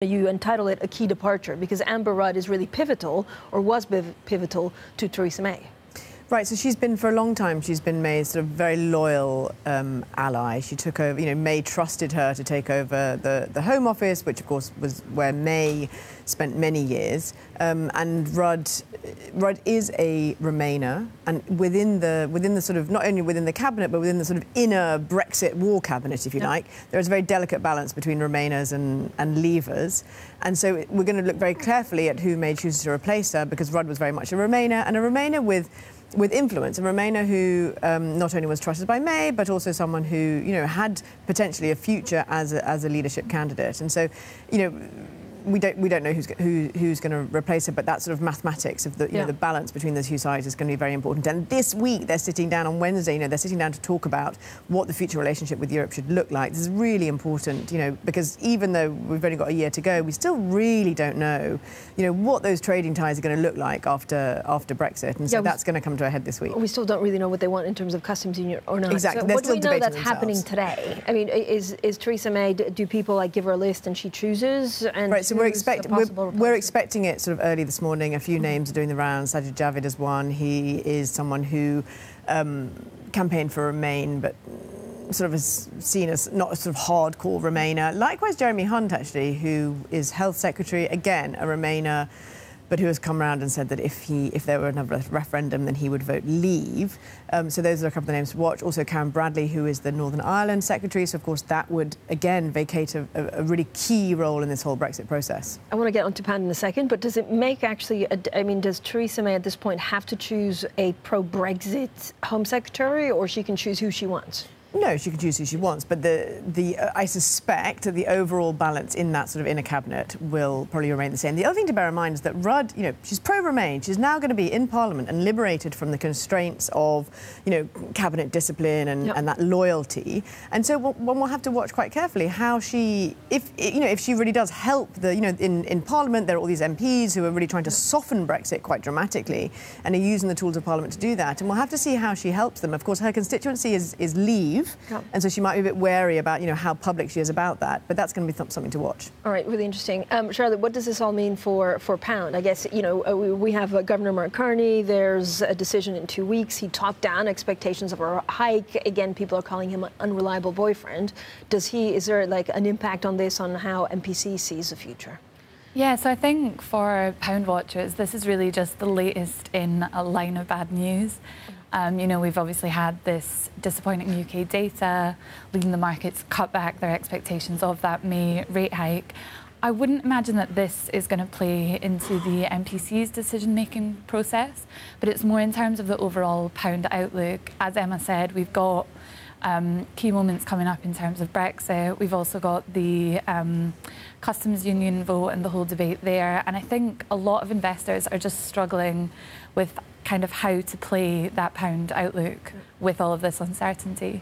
You entitle it a key departure because Amber Rudd is really pivotal, or was pivotal, to Theresa May. Right, so she's been, for a long time, she's been May's sort of very loyal ally. She took over, May trusted her to take over the Home Office, which of course was where May spent many years. And Rudd is a Remainer, and within the sort of, not only within the cabinet, but within the sort of inner Brexit war cabinet, if you like, there is a very delicate balance between Remainers and Leavers. And so we're going to look very carefully at who May chooses to replace her, because Rudd was very much a Remainer, and a Remainer with influence, a Remainer who not only was trusted by May, but also someone who, had potentially a future as a leadership candidate. And so, we don't know who's going to replace her, but that sort of mathematics of the balance between those two sides is going to be very important. And this week they're sitting down on Wednesday. They're sitting down to talk about what the future relationship with Europe should look like. This is really important, because even though we've only got a year to go, we still really don't know, what those trading ties are going to look like after Brexit. And so that's going to come to a head this week. We still don't really know what they want in terms of customs union or not. Exactly. So what do we know that's happening today? I mean, is Theresa May? Do people give her a list and she chooses? And right. So we're expecting it sort of early this morning. A few names are doing the rounds. Sajid Javid is one. He is someone who campaigned for Remain, but sort of is seen as not a sort of hardcore Remainer. Likewise, Jeremy Hunt, actually, who is Health Secretary, again a Remainer, but who has come around and said that if there were another referendum, then he would vote Leave. So those are a couple of names to watch. Also, Karen Bradley, who is the Northern Ireland Secretary. So, of course, that would, again, vacate a really key role in this whole Brexit process. I want to get on to Pan in a second, but does it make actually, does Theresa May at this point have to choose a pro-Brexit Home Secretary, or she can choose who she wants? No, she can choose who she wants, but I suspect that the overall balance in that sort of inner cabinet will probably remain the same. The other thing to bear in mind is that Rudd, she's pro-Remain. She's now going to be in Parliament and liberated from the constraints of, cabinet discipline and that loyalty. And so one will have to watch quite carefully how she, if she really does help in Parliament. There are all these MPs who are really trying to soften Brexit quite dramatically and are using the tools of Parliament to do that. And we'll have to see how she helps them. Of course, her constituency is Leave. And so she might be a bit wary about, how public she is about that. But that's going to be something to watch. All right, really interesting. Charlotte, what does this all mean for Pound? I guess, we have Governor Mark Carney. There's a decision in 2 weeks. He talked down expectations of a hike. Again, people are calling him an unreliable boyfriend. Is there an impact on this, on how MPC sees the future? Yeah, so I think for Pound watchers, this is really just the latest in a line of bad news. We've obviously had this disappointing UK data, leading the markets cut back their expectations of that May rate hike. I wouldn't imagine that this is going to play into the MPC's decision-making process, but it's more in terms of the overall Pound outlook. As Emma said, we've got key moments coming up in terms of Brexit. We've also got the customs union vote and the whole debate there. And I think a lot of investors are just struggling with kind of how to play that Pound outlook with all of this uncertainty.